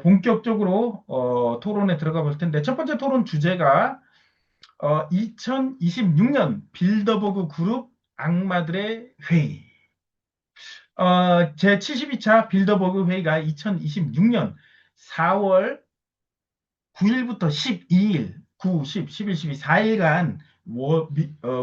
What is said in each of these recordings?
본격적으로 토론에 들어가 볼 텐데 첫 번째 토론 주제가 2026년 빌더버그 그룹 악마들의 회의. 제 72차 빌더버그 회의가 2026년 4월 9일부터 12일, 9, 10, 11, 12, 4일간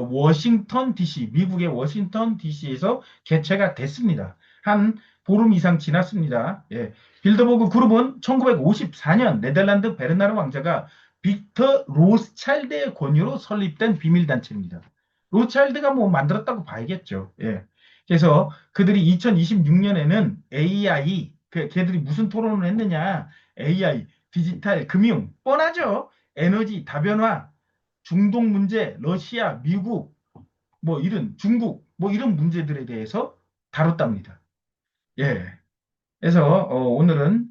워싱턴 DC, 미국의 워싱턴 DC에서 개최가 됐습니다. 한 보름 이상 지났습니다. 예. 빌더버그 그룹은 1954년 네덜란드 베르나르 왕자가 빅터 로스차일드의 권유로 설립된 비밀단체입니다. 로스차일드가 뭐 만들었다고 봐야겠죠. 예. 그래서 그들이 2026년에는 AI, 걔들이 무슨 토론을 했느냐? AI, 디지털, 금융, 뻔하죠. 에너지, 다변화, 중동 문제, 러시아, 미국, 뭐 이런 중국, 뭐 이런 문제들에 대해서 다뤘답니다. 예. 그래서 오늘은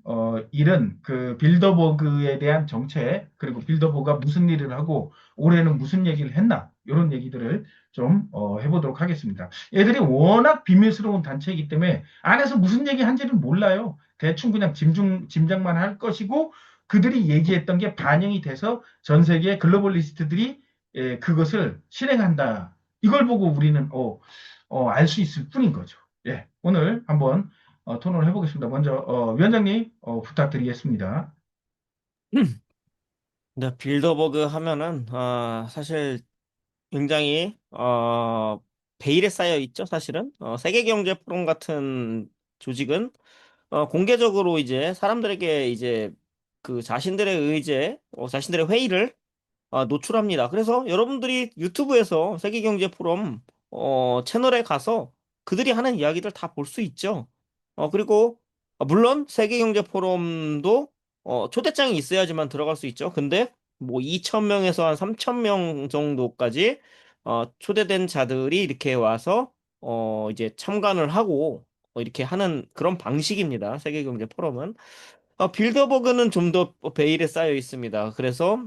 이런 그 빌더버그에 대한 정책 그리고 빌더버그가 무슨 일을 하고 올해는 무슨 얘기를 했나 이런 얘기들을 좀 해보도록 하겠습니다. 얘들이 워낙 비밀스러운 단체이기 때문에 안에서 무슨 얘기 한지는 몰라요. 대충 그냥 짐작만 할 것이고 그들이 얘기했던 게 반영이 돼서 전 세계 글로벌리스트들이 그것을 실행한다. 이걸 보고 우리는 알 수 있을 뿐인 거죠. 예, 오늘 한번 토론을 해보겠습니다. 먼저 위원장님 부탁드리겠습니다. 네, 빌더버그 하면은 사실 굉장히 베일에 쌓여 있죠. 사실은 세계경제 포럼 같은 조직은 공개적으로 이제 사람들에게 이제 그 자신들의 의제, 자신들의 회의를 노출합니다. 그래서 여러분들이 유튜브에서 세계경제 포럼 채널에 가서 그들이 하는 이야기들 다 볼 수 있죠. 그리고 물론 세계경제 포럼도 초대장이 있어야지만 들어갈 수 있죠. 근데 뭐 2,000명에서 한 3,000명 정도까지 초대된 자들이 이렇게 와서 이제 참관을 하고 이렇게 하는 그런 방식입니다. 세계경제 포럼은. 빌더버그는 좀 더 베일에 쌓여 있습니다. 그래서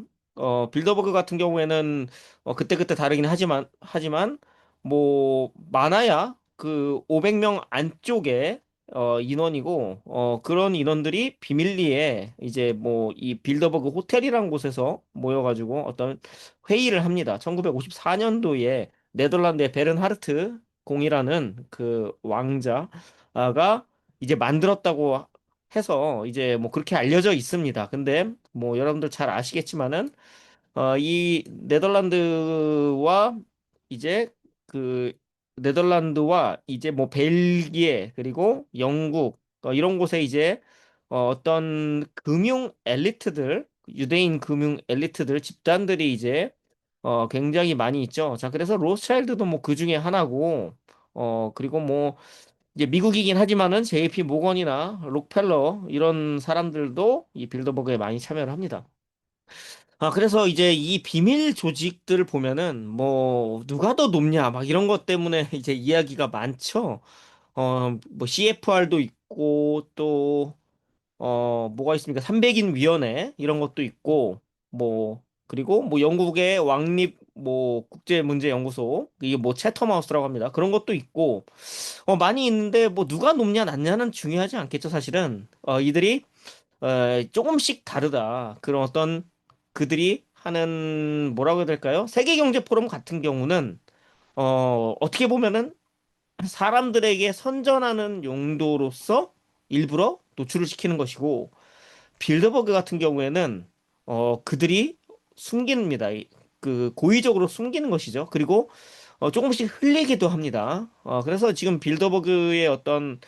빌더버그 같은 경우에는 그때그때 다르긴 하지만 뭐 많아야 그 500명 안쪽에 인원이고 그런 인원들이 비밀리에 이제 뭐 이 빌더버그 호텔이라는 곳에서 모여가지고 어떤 회의를 합니다. 1954년도에 네덜란드의 베른하르트 공이라는 그 왕자가 이제 만들었다고 해서 이제 뭐 그렇게 알려져 있습니다. 근데 뭐 여러분들 잘 아시겠지만은 이 네덜란드와 이제 그 네덜란드와 이제 뭐 벨기에 그리고 영국 이런 곳에 이제 어떤 금융 엘리트들 유대인 금융 엘리트들 집단들이 이제 굉장히 많이 있죠. 자, 그래서 로스차일드도 뭐 그 중에 하나고 그리고 뭐 이제 미국이긴 하지만은 JP 모건이나 록펠러 이런 사람들도 이 빌더버그에 많이 참여를 합니다. 그래서 이제 이 비밀 조직들을 보면은 뭐 누가 더 높냐 막 이런 것 때문에 이제 이야기가 많죠. 뭐 CFR도 있고 또 뭐가 있습니까? 300인 위원회 이런 것도 있고 뭐 그리고 뭐 영국의 왕립 뭐 국제문제연구소 이게 뭐 채텀하우스라고 합니다. 그런 것도 있고 많이 있는데 뭐 누가 높냐 낮냐는 중요하지 않겠죠, 사실은. 이들이 조금씩 다르다. 그런 어떤 그들이 하는 뭐라고 해야 될까요? 세계 경제 포럼 같은 경우는 어떻게 보면은 사람들에게 선전하는 용도로서 일부러 노출을 시키는 것이고 빌더버그 같은 경우에는 그들이 숨깁니다. 그 고의적으로 숨기는 것이죠. 그리고 조금씩 흘리기도 합니다. 그래서 지금 빌더버그의 어떤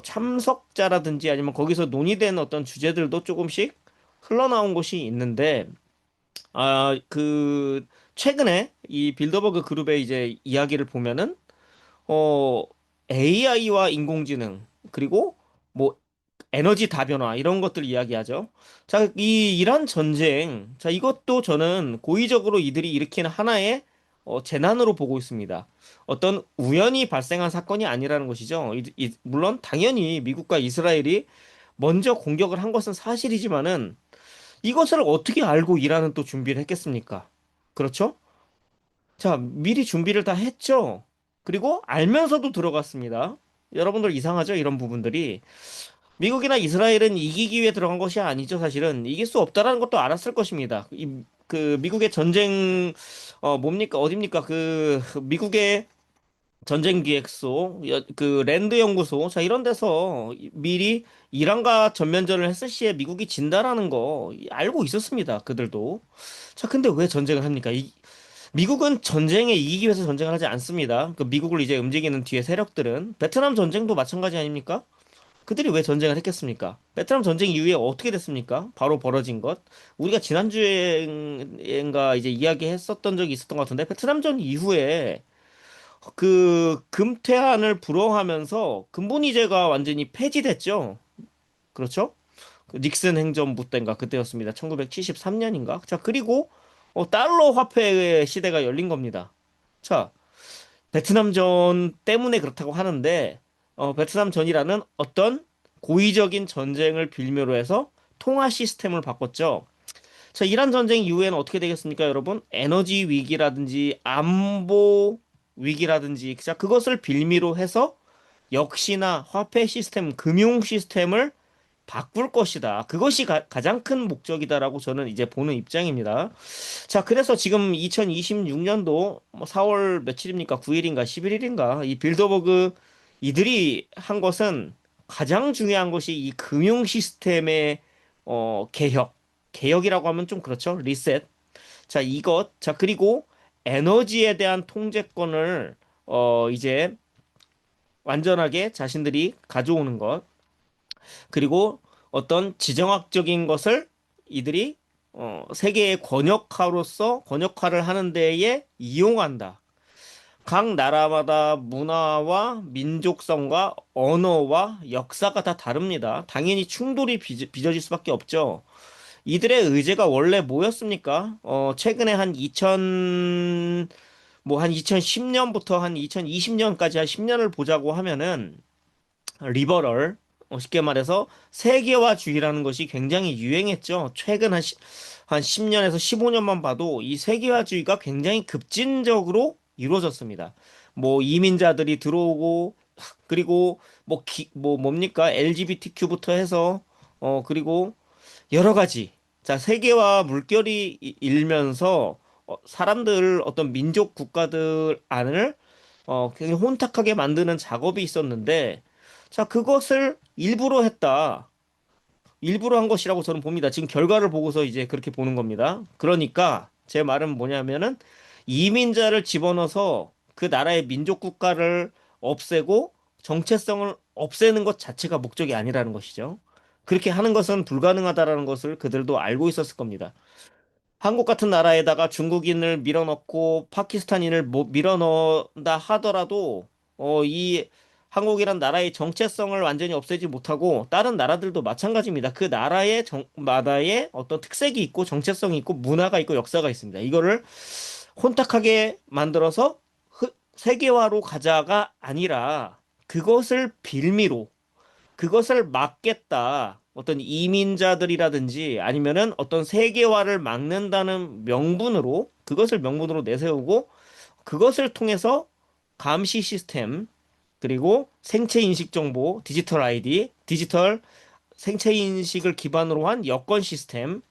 참석자라든지 아니면 거기서 논의된 어떤 주제들도 조금씩 흘러나온 곳이 있는데, 그 최근에 이 빌더버그 그룹의 이제 이야기를 보면은 어 AI와 인공지능 그리고 뭐 에너지 다변화 이런 것들 이야기하죠. 자, 이 이란 전쟁, 자 이것도 저는 고의적으로 이들이 일으키는 하나의 재난으로 보고 있습니다. 어떤 우연히 발생한 사건이 아니라는 것이죠. 물론 당연히 미국과 이스라엘이 먼저 공격을 한 것은 사실이지만은 이것을 어떻게 알고 이란은 또 준비를 했겠습니까? 그렇죠? 자, 미리 준비를 다 했죠. 그리고 알면서도 들어갔습니다. 여러분들 이상하죠? 이런 부분들이. 미국이나 이스라엘은 이기기 위해 들어간 것이 아니죠, 사실은. 이길 수 없다라는 것도 알았을 것입니다. 그 미국의 전쟁 뭡니까? 어딥니까? 그 미국의 전쟁기획소, 그 랜드 연구소, 자 이런 데서 미리 이란과 전면전을 했을 시에 미국이 진다라는 거 알고 있었습니다. 그들도. 자, 근데 왜 전쟁을 합니까? 미국은 전쟁에 이기기 위해서 전쟁을 하지 않습니다. 그 미국을 이제 움직이는 뒤에 세력들은 베트남 전쟁도 마찬가지 아닙니까? 그들이 왜 전쟁을 했겠습니까? 베트남 전쟁 이후에 어떻게 됐습니까? 바로 벌어진 것. 우리가 지난주에인가 이제 이야기했었던 적이 있었던 것 같은데, 베트남전 이후에 그 금태안을 불허하면서 근본이제가 완전히 폐지됐죠. 그렇죠? 그 닉슨 행정부 때인가 그때였습니다. 1973년인가? 자, 그리고 달러 화폐의 시대가 열린 겁니다. 자, 베트남전 때문에 그렇다고 하는데 베트남전이라는 어떤 고의적인 전쟁을 빌미로 해서 통화 시스템을 바꿨죠. 자, 이란 전쟁 이후에는 어떻게 되겠습니까, 여러분? 에너지 위기라든지 안보 위기라든지 자, 그것을 빌미로 해서 역시나 화폐 시스템, 금융 시스템을 바꿀 것이다. 그것이 가장 큰 목적이다라고 저는 이제 보는 입장입니다. 자, 그래서 지금 2026년도 4월 며칠입니까? 9일인가 11일인가? 이 빌더버그 이들이 한 것은 가장 중요한 것이 이 금융 시스템의 개혁. 개혁이라고 하면 좀 그렇죠. 리셋. 자, 이것. 자, 그리고 에너지에 대한 통제권을 이제 완전하게 자신들이 가져오는 것. 그리고 어떤 지정학적인 것을 이들이 세계의 권역화로서 권역화를 하는 데에 이용한다. 각 나라마다 문화와 민족성과 언어와 역사가 다 다릅니다. 당연히 충돌이 빚어질 수밖에 없죠. 이들의 의제가 원래 뭐였습니까? 최근에 한 2010년부터 한 2020년까지 한 10년을 보자고 하면은 리버럴, 쉽게 말해서 세계화주의라는 것이 굉장히 유행했죠. 최근 한 10년에서 15년만 봐도 이 세계화주의가 굉장히 급진적으로 이루어졌습니다. 뭐 이민자들이 들어오고 그리고 뭡니까? LGBTQ부터 해서 그리고 여러 가지. 자, 세계화 물결이 일면서 사람들 어떤 민족 국가들 안을 굉장히 혼탁하게 만드는 작업이 있었는데 자, 그것을 일부러 했다. 일부러 한 것이라고 저는 봅니다. 지금 결과를 보고서 이제 그렇게 보는 겁니다. 그러니까 제 말은 뭐냐면은 이민자를 집어넣어서 그 나라의 민족 국가를 없애고 정체성을 없애는 것 자체가 목적이 아니라는 것이죠. 그렇게 하는 것은 불가능하다라는 것을 그들도 알고 있었을 겁니다. 한국 같은 나라에다가 중국인을 밀어넣고 파키스탄인을 밀어넣는다 하더라도 이 한국이란 나라의 정체성을 완전히 없애지 못하고 다른 나라들도 마찬가지입니다. 그 나라의 마다의 어떤 특색이 있고 정체성이 있고 문화가 있고 역사가 있습니다. 이거를 혼탁하게 만들어서 세계화로 가자가 아니라 그것을 빌미로 그것을 막겠다. 어떤 이민자들이라든지 아니면은 어떤 세계화를 막는다는 명분으로 그것을 명분으로 내세우고 그것을 통해서 감시 시스템 그리고 생체 인식 정보, 디지털 아이디, 디지털 생체 인식을 기반으로 한 여권 시스템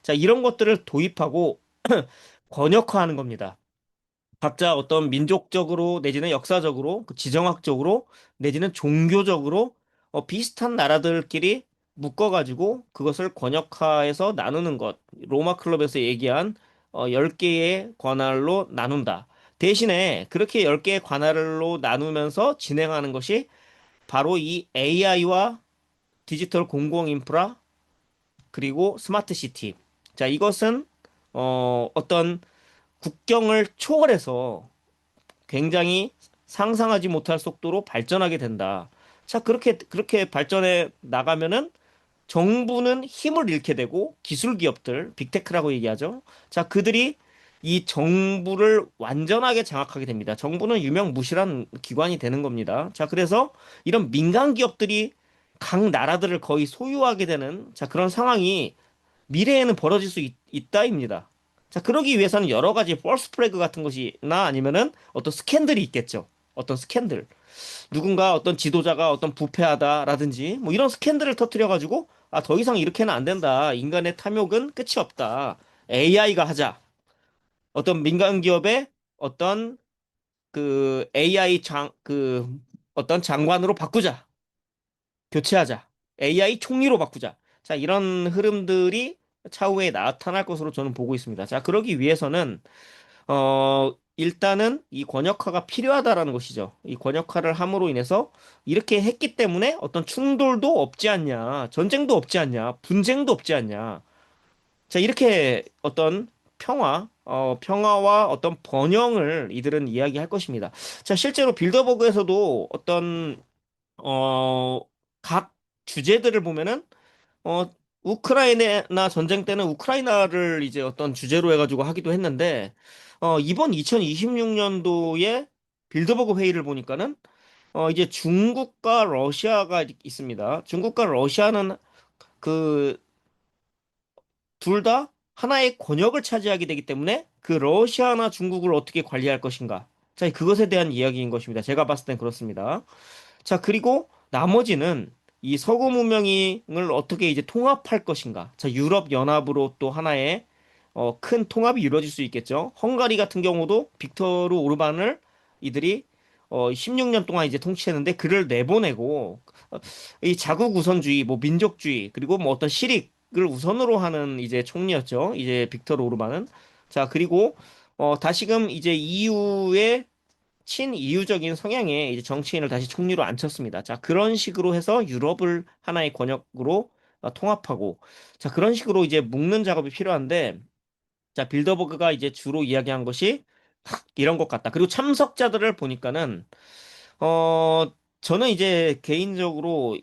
자 이런 것들을 도입하고 권역화하는 겁니다. 각자 어떤 민족적으로 내지는 역사적으로 그 지정학적으로 내지는 종교적으로 비슷한 나라들끼리 묶어가지고 그것을 권역화해서 나누는 것. 로마 클럽에서 얘기한 10개의 관할로 나눈다. 대신에 그렇게 10개의 관할로 나누면서 진행하는 것이 바로 이 AI와 디지털 공공 인프라 그리고 스마트 시티. 자, 이것은 어떤 국경을 초월해서 굉장히 상상하지 못할 속도로 발전하게 된다. 자, 그렇게 발전해 나가면은 정부는 힘을 잃게 되고 기술 기업들, 빅테크라고 얘기하죠. 자, 그들이 이 정부를 완전하게 장악하게 됩니다. 정부는 유명무실한 기관이 되는 겁니다. 자, 그래서 이런 민간 기업들이 각 나라들을 거의 소유하게 되는 자, 그런 상황이 미래에는 벌어질 수 있다입니다. 자, 그러기 위해서는 여러 가지 펄스 플래그 같은 것이나 아니면은 어떤 스캔들이 있겠죠. 어떤 스캔들. 누군가 어떤 지도자가 어떤 부패하다라든지 뭐 이런 스캔들을 터뜨려가지고 아, 더 이상 이렇게는 안 된다. 인간의 탐욕은 끝이 없다. AI가 하자. 어떤 민간 기업의 어떤 그 AI 어떤 장관으로 바꾸자. 교체하자. AI 총리로 바꾸자. 자, 이런 흐름들이 차후에 나타날 것으로 저는 보고 있습니다. 자, 그러기 위해서는 일단은 이 권역화가 필요하다라는 것이죠. 이 권역화를 함으로 인해서 이렇게 했기 때문에 어떤 충돌도 없지 않냐, 전쟁도 없지 않냐, 분쟁도 없지 않냐. 자, 이렇게 어떤 평화와 어떤 번영을 이들은 이야기할 것입니다. 자, 실제로 빌더버그에서도 어떤, 어, 각 주제들을 보면은 어, 우크라이나 전쟁 때는 우크라이나를 이제 어떤 주제로 해가지고 하기도 했는데, 이번 2026년도에 빌드버그 회의를 보니까는, 이제 중국과 러시아가 있습니다. 중국과 러시아는 그, 둘 다 하나의 권역을 차지하게 되기 때문에 그 러시아나 중국을 어떻게 관리할 것인가. 자, 그것에 대한 이야기인 것입니다. 제가 봤을 땐 그렇습니다. 자, 그리고 나머지는 이 서구 문명을 어떻게 이제 통합할 것인가. 자, 유럽 연합으로 또 하나의 큰 통합이 이루어질 수 있겠죠. 헝가리 같은 경우도 빅토르 오르반을 이들이 16년 동안 이제 통치했는데 그를 내보내고 이 자국 우선주의, 뭐 민족주의, 그리고 뭐 어떤 실익을 우선으로 하는 이제 총리였죠. 이제 빅토르 오르반은. 자, 그리고 다시금 이제 EU의 친이유적인 성향의 이제 정치인을 다시 총리로 앉혔습니다. 자, 그런 식으로 해서 유럽을 하나의 권역으로 통합하고, 자, 그런 식으로 이제 묶는 작업이 필요한데, 자, 빌더버그가 이제 주로 이야기한 것이 이런 것 같다. 그리고 참석자들을 보니까는, 어, 저는 이제 개인적으로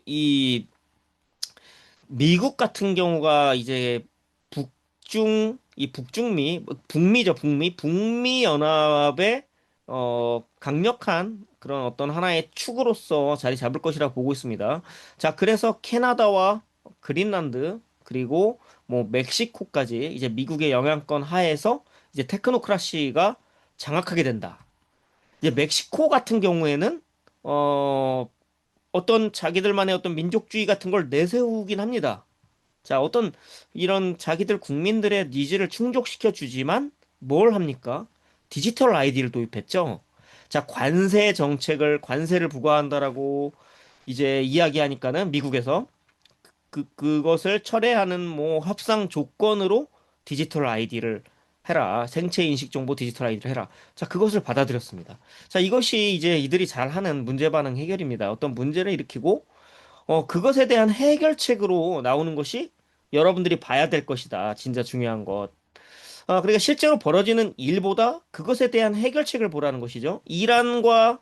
미국 같은 경우가 이제 북중미, 북미죠, 북미 연합의 강력한 그런 어떤 하나의 축으로서 자리 잡을 것이라 보고 있습니다. 자, 그래서 캐나다와 그린란드, 그리고 뭐 멕시코까지 이제 미국의 영향권 하에서 이제 테크노크라시가 장악하게 된다. 이제 멕시코 같은 경우에는 어, 어떤 자기들만의 어떤 민족주의 같은 걸 내세우긴 합니다. 자, 어떤 이런 자기들 국민들의 니즈를 충족시켜 주지만 뭘 합니까? 디지털 아이디를 도입했죠. 자, 관세를 부과한다라고 이제 이야기하니까는 미국에서 그것을 철회하는 뭐 협상 조건으로 디지털 아이디를 해라. 생체 인식 정보 디지털 아이디를 해라. 자, 그것을 받아들였습니다. 자, 이것이 이제 이들이 잘하는 문제 반응 해결입니다. 어떤 문제를 일으키고 그것에 대한 해결책으로 나오는 것이 여러분들이 봐야 될 것이다. 진짜 중요한 것. 그러니까 실제로 벌어지는 일보다 그것에 대한 해결책을 보라는 것이죠. 이란과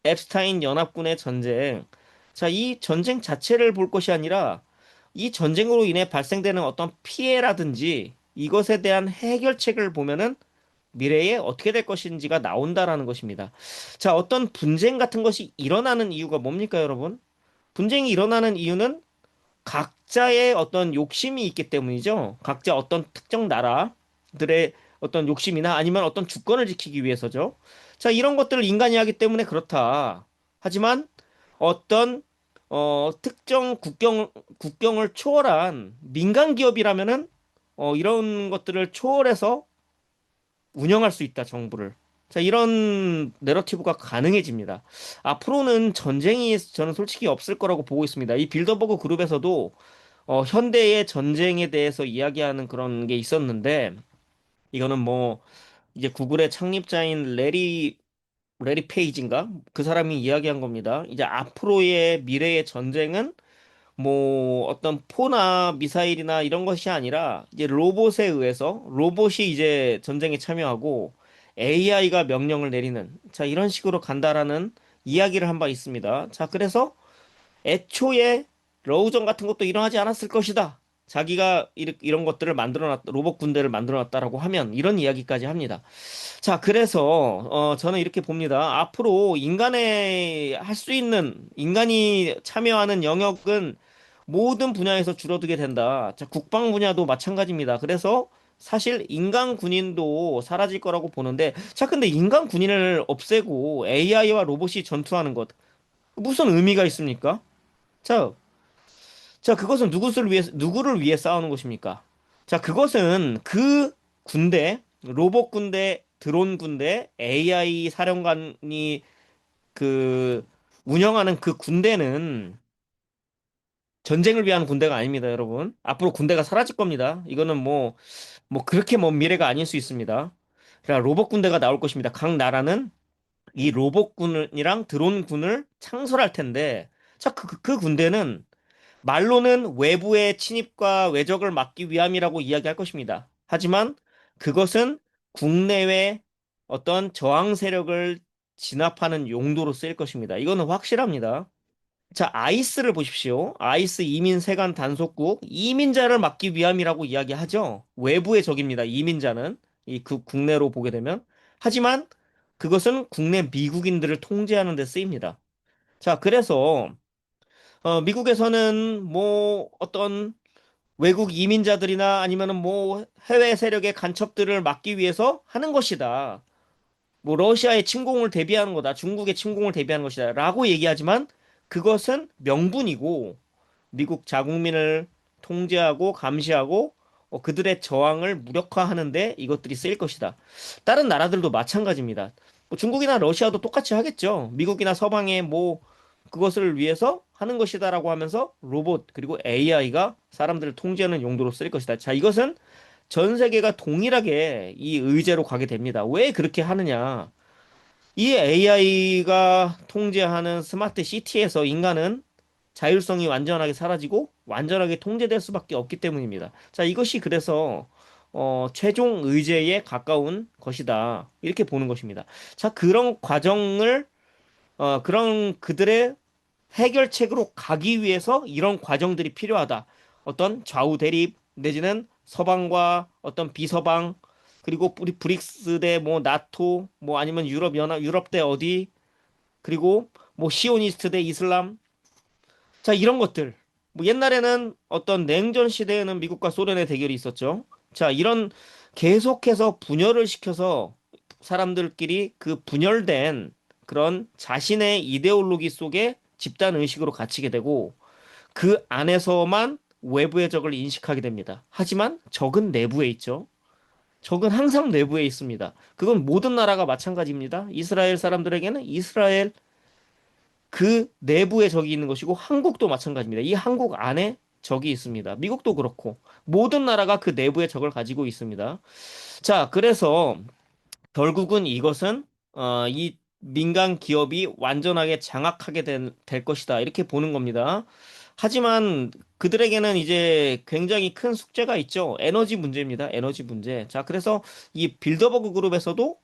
앱스타인 연합군의 전쟁. 자, 이 전쟁 자체를 볼 것이 아니라 이 전쟁으로 인해 발생되는 어떤 피해라든지 이것에 대한 해결책을 보면은 미래에 어떻게 될 것인지가 나온다라는 것입니다. 자, 어떤 분쟁 같은 것이 일어나는 이유가 뭡니까, 여러분? 분쟁이 일어나는 이유는 각자의 어떤 욕심이 있기 때문이죠. 각자 어떤 특정 나라들의 어떤 욕심이나 아니면 어떤 주권을 지키기 위해서죠. 자, 이런 것들을 인간이 하기 때문에 그렇다. 하지만 어떤 특정 국경을 초월한 민간 기업이라면은 이런 것들을 초월해서 운영할 수 있다, 정부를. 자, 이런 내러티브가 가능해집니다. 앞으로는 전쟁이 저는 솔직히 없을 거라고 보고 있습니다. 이 빌더버그 그룹에서도 현대의 전쟁에 대해서 이야기하는 그런 게 있었는데, 이거는 뭐, 이제 구글의 창립자인 레리 페이지인가? 그 사람이 이야기한 겁니다. 이제 앞으로의 미래의 전쟁은 뭐 어떤 포나 미사일이나 이런 것이 아니라 이제 로봇에 의해서 로봇이 이제 전쟁에 참여하고 AI가 명령을 내리는 자 이런 식으로 간다라는 이야기를 한 바 있습니다. 자 그래서 애초에 러우전 같은 것도 일어나지 않았을 것이다. 자기가 이런 것들을 만들어놨다, 로봇 군대를 만들어놨다라고 하면 이런 이야기까지 합니다. 자, 그래서 저는 이렇게 봅니다. 앞으로 인간의 할 수 있는 인간이 참여하는 영역은 모든 분야에서 줄어들게 된다. 자, 국방 분야도 마찬가지입니다. 그래서 사실 인간 군인도 사라질 거라고 보는데, 자, 근데 인간 군인을 없애고 AI와 로봇이 전투하는 것, 무슨 의미가 있습니까? 자, 자, 그것은 누구를 위해 싸우는 것입니까? 자, 그것은 그 군대, 로봇 군대, 드론 군대, AI 사령관이 그 운영하는 그 군대는 전쟁을 위한 군대가 아닙니다, 여러분. 앞으로 군대가 사라질 겁니다. 이거는 뭐 그렇게 먼 미래가 아닐 수 있습니다. 그러니까 로봇 군대가 나올 것입니다. 각 나라는 이 로봇군이랑 드론군을 창설할 텐데, 자, 그 군대는 말로는 외부의 침입과 외적을 막기 위함이라고 이야기할 것입니다. 하지만 그것은 국내외 어떤 저항 세력을 진압하는 용도로 쓰일 것입니다. 이거는 확실합니다. 자, 아이스를 보십시오. 아이스 이민 세관 단속국 이민자를 막기 위함이라고 이야기하죠. 외부의 적입니다. 이민자는 이 그 국내로 보게 되면 하지만 그것은 국내 미국인들을 통제하는 데 쓰입니다. 자, 그래서 미국에서는 뭐 어떤 외국 이민자들이나 아니면은 뭐 해외 세력의 간첩들을 막기 위해서 하는 것이다. 뭐 러시아의 침공을 대비하는 거다. 중국의 침공을 대비하는 것이다. 라고 얘기하지만 그것은 명분이고 미국 자국민을 통제하고 감시하고 그들의 저항을 무력화하는데 이것들이 쓰일 것이다. 다른 나라들도 마찬가지입니다. 뭐 중국이나 러시아도 똑같이 하겠죠. 미국이나 서방의 뭐 그것을 위해서 하는 것이다라고 하면서 로봇 그리고 AI가 사람들을 통제하는 용도로 쓰일 것이다. 자, 이것은 전 세계가 동일하게 이 의제로 가게 됩니다. 왜 그렇게 하느냐? 이 AI가 통제하는 스마트 시티에서 인간은 자율성이 완전하게 사라지고 완전하게 통제될 수밖에 없기 때문입니다. 자, 이것이 그래서 최종 의제에 가까운 것이다. 이렇게 보는 것입니다. 자, 그런 과정을 그런 그들의 해결책으로 가기 위해서 이런 과정들이 필요하다. 어떤 좌우 대립 내지는 서방과 어떤 비서방 그리고 우리 브릭스 대 뭐 나토 뭐 아니면 유럽 연합 유럽 대 어디 그리고 뭐 시오니스트 대 이슬람 자 이런 것들 뭐 옛날에는 어떤 냉전 시대에는 미국과 소련의 대결이 있었죠. 자 이런 계속해서 분열을 시켜서 사람들끼리 그 분열된 그런 자신의 이데올로기 속에 집단 의식으로 갇히게 되고 그 안에서만 외부의 적을 인식하게 됩니다. 하지만 적은 내부에 있죠. 적은 항상 내부에 있습니다. 그건 모든 나라가 마찬가지입니다. 이스라엘 사람들에게는 이스라엘 그 내부에 적이 있는 것이고 한국도 마찬가지입니다. 이 한국 안에 적이 있습니다. 미국도 그렇고 모든 나라가 그 내부에 적을 가지고 있습니다. 자, 그래서 결국은 이것은 이 민간 기업이 완전하게 장악하게 될 것이다. 이렇게 보는 겁니다. 하지만 그들에게는 이제 굉장히 큰 숙제가 있죠. 에너지 문제입니다. 에너지 문제. 자, 그래서 이 빌더버그 그룹에서도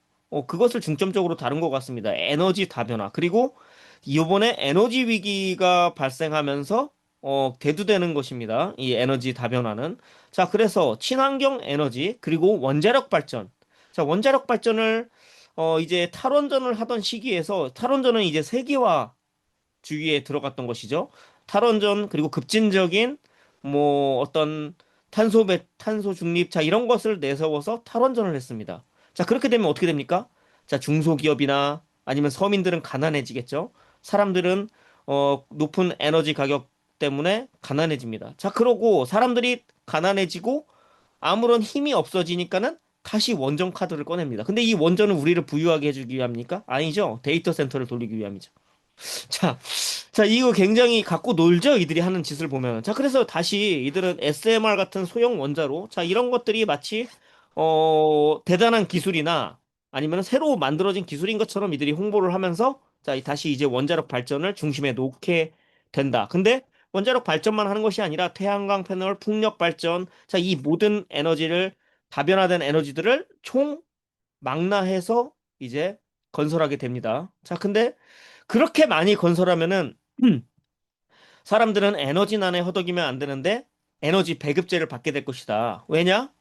그것을 중점적으로 다룬 것 같습니다. 에너지 다변화. 그리고 이번에 에너지 위기가 발생하면서 대두되는 것입니다. 이 에너지 다변화는. 자, 그래서 친환경 에너지 그리고 원자력 발전. 자, 원자력 발전을 이제 탈원전을 하던 시기에서 탈원전은 이제 세계화 주의에 들어갔던 것이죠. 탈원전 그리고 급진적인 뭐 어떤 탄소 중립 자 이런 것을 내세워서 탈원전을 했습니다. 자, 그렇게 되면 어떻게 됩니까? 자, 중소기업이나 아니면 서민들은 가난해지겠죠. 사람들은 높은 에너지 가격 때문에 가난해집니다. 자, 그러고 사람들이 가난해지고 아무런 힘이 없어지니까는 다시 원전 카드를 꺼냅니다. 근데 이 원전은 우리를 부유하게 해주기 위함입니까? 아니죠. 데이터 센터를 돌리기 위함이죠. 자, 자, 이거 굉장히 갖고 놀죠? 이들이 하는 짓을 보면. 자, 그래서 다시 이들은 SMR 같은 소형 원자로, 자, 이런 것들이 마치, 대단한 기술이나 아니면 새로 만들어진 기술인 것처럼 이들이 홍보를 하면서, 자, 다시 이제 원자력 발전을 중심에 놓게 된다. 근데 원자력 발전만 하는 것이 아니라 태양광 패널, 풍력 발전, 자, 이 모든 에너지를, 다변화된 에너지들을 총 망라해서 이제 건설하게 됩니다. 자, 근데 그렇게 많이 건설하면은 사람들은 에너지난에 허덕이면 안 되는데 에너지 배급제를 받게 될 것이다. 왜냐?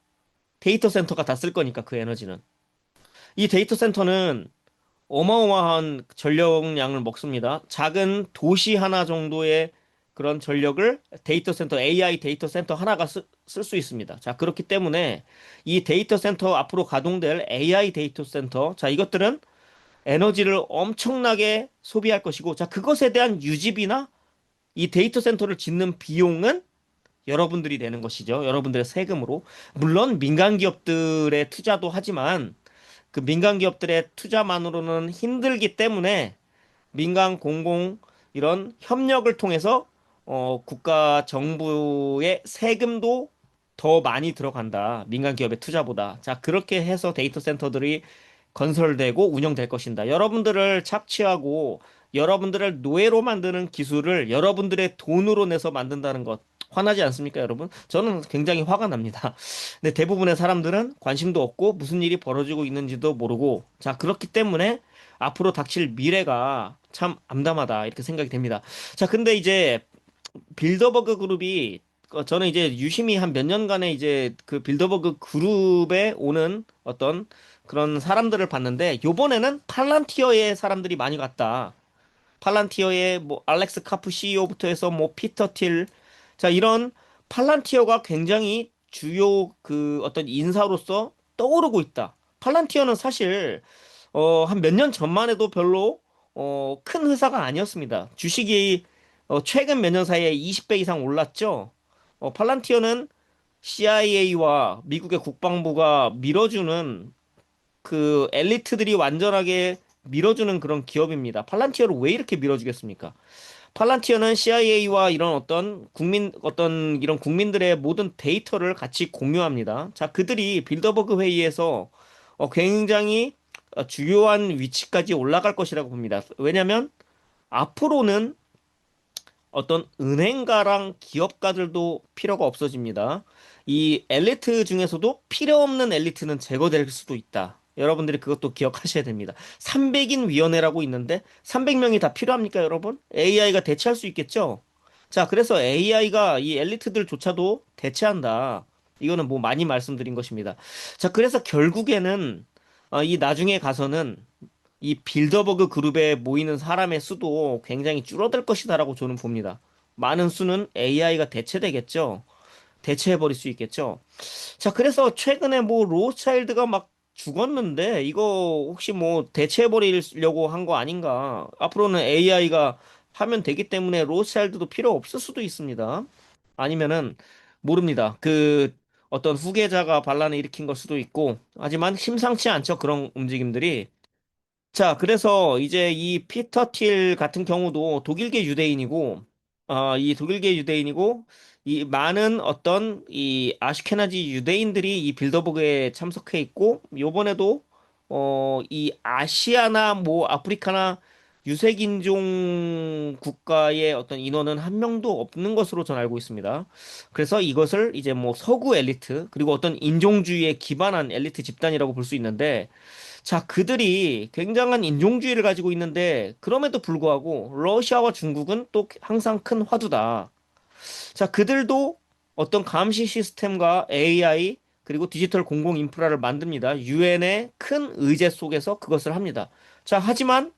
데이터 센터가 다 쓸 거니까 그 에너지는. 이 데이터 센터는 어마어마한 전력량을 먹습니다. 작은 도시 하나 정도의 그런 전력을 데이터 센터, AI 데이터 센터 하나가 쓸 수 있습니다. 자, 그렇기 때문에 이 데이터 센터 앞으로 가동될 AI 데이터 센터, 자, 이것들은 에너지를 엄청나게 소비할 것이고, 자, 그것에 대한 유지비나 이 데이터 센터를 짓는 비용은 여러분들이 내는 것이죠. 여러분들의 세금으로. 물론 민간 기업들의 투자도 하지만 그 민간 기업들의 투자만으로는 힘들기 때문에 민간 공공 이런 협력을 통해서 국가 정부의 세금도 더 많이 들어간다. 민간 기업의 투자보다. 자, 그렇게 해서 데이터 센터들이 건설되고 운영될 것인다. 여러분들을 착취하고 여러분들을 노예로 만드는 기술을 여러분들의 돈으로 내서 만든다는 것. 화나지 않습니까, 여러분? 저는 굉장히 화가 납니다. 근데 대부분의 사람들은 관심도 없고 무슨 일이 벌어지고 있는지도 모르고 자, 그렇기 때문에 앞으로 닥칠 미래가 참 암담하다 이렇게 생각이 됩니다. 자, 근데 이제 빌더버그 그룹이 저는 이제 유심히 한 몇 년간의 이제 그 빌더버그 그룹에 오는 어떤 그런 사람들을 봤는데 요번에는 팔란티어의 사람들이 많이 갔다. 팔란티어의 뭐 알렉스 카프 CEO부터 해서 뭐 피터 틸, 자, 이런 팔란티어가 굉장히 주요 그 어떤 인사로서 떠오르고 있다. 팔란티어는 사실 한 몇 년 전만 해도 별로 큰 회사가 아니었습니다. 주식이 최근 몇 년 사이에 20배 이상 올랐죠. 팔란티어는 CIA와 미국의 국방부가 밀어주는 그 엘리트들이 완전하게 밀어주는 그런 기업입니다. 팔란티어를 왜 이렇게 밀어주겠습니까? 팔란티어는 CIA와 이런 어떤 이런 국민들의 모든 데이터를 같이 공유합니다. 자, 그들이 빌더버그 회의에서 굉장히 주요한 위치까지 올라갈 것이라고 봅니다. 왜냐하면 앞으로는 어떤 은행가랑 기업가들도 필요가 없어집니다. 이 엘리트 중에서도 필요 없는 엘리트는 제거될 수도 있다. 여러분들이 그것도 기억하셔야 됩니다. 300인 위원회라고 있는데 300명이 다 필요합니까, 여러분? AI가 대체할 수 있겠죠? 자, 그래서 AI가 이 엘리트들조차도 대체한다. 이거는 뭐 많이 말씀드린 것입니다. 자, 그래서 결국에는 이 나중에 가서는 이 빌더버그 그룹에 모이는 사람의 수도 굉장히 줄어들 것이다라고 저는 봅니다. 많은 수는 AI가 대체되겠죠. 대체해버릴 수 있겠죠. 자, 그래서 최근에 뭐 로스차일드가 막 죽었는데 이거 혹시 뭐 대체해버리려고 한 거 아닌가? 앞으로는 AI가 하면 되기 때문에 로스차일드도 필요 없을 수도 있습니다. 아니면은 모릅니다. 그 어떤 후계자가 반란을 일으킨 걸 수도 있고 하지만 심상치 않죠. 그런 움직임들이. 자, 그래서 이제 이 피터 틸 같은 경우도 독일계 유대인이고, 이 독일계 유대인이고, 이 많은 어떤 이 아슈케나지 유대인들이 이 빌더버그에 참석해 있고, 요번에도, 이 아시아나 뭐 아프리카나 유색인종 국가의 어떤 인원은 한 명도 없는 것으로 전 알고 있습니다. 그래서 이것을 이제 뭐 서구 엘리트, 그리고 어떤 인종주의에 기반한 엘리트 집단이라고 볼 수 있는데, 자, 그들이 굉장한 인종주의를 가지고 있는데, 그럼에도 불구하고, 러시아와 중국은 또 항상 큰 화두다. 자, 그들도 어떤 감시 시스템과 AI, 그리고 디지털 공공 인프라를 만듭니다. 유엔의 큰 의제 속에서 그것을 합니다. 자, 하지만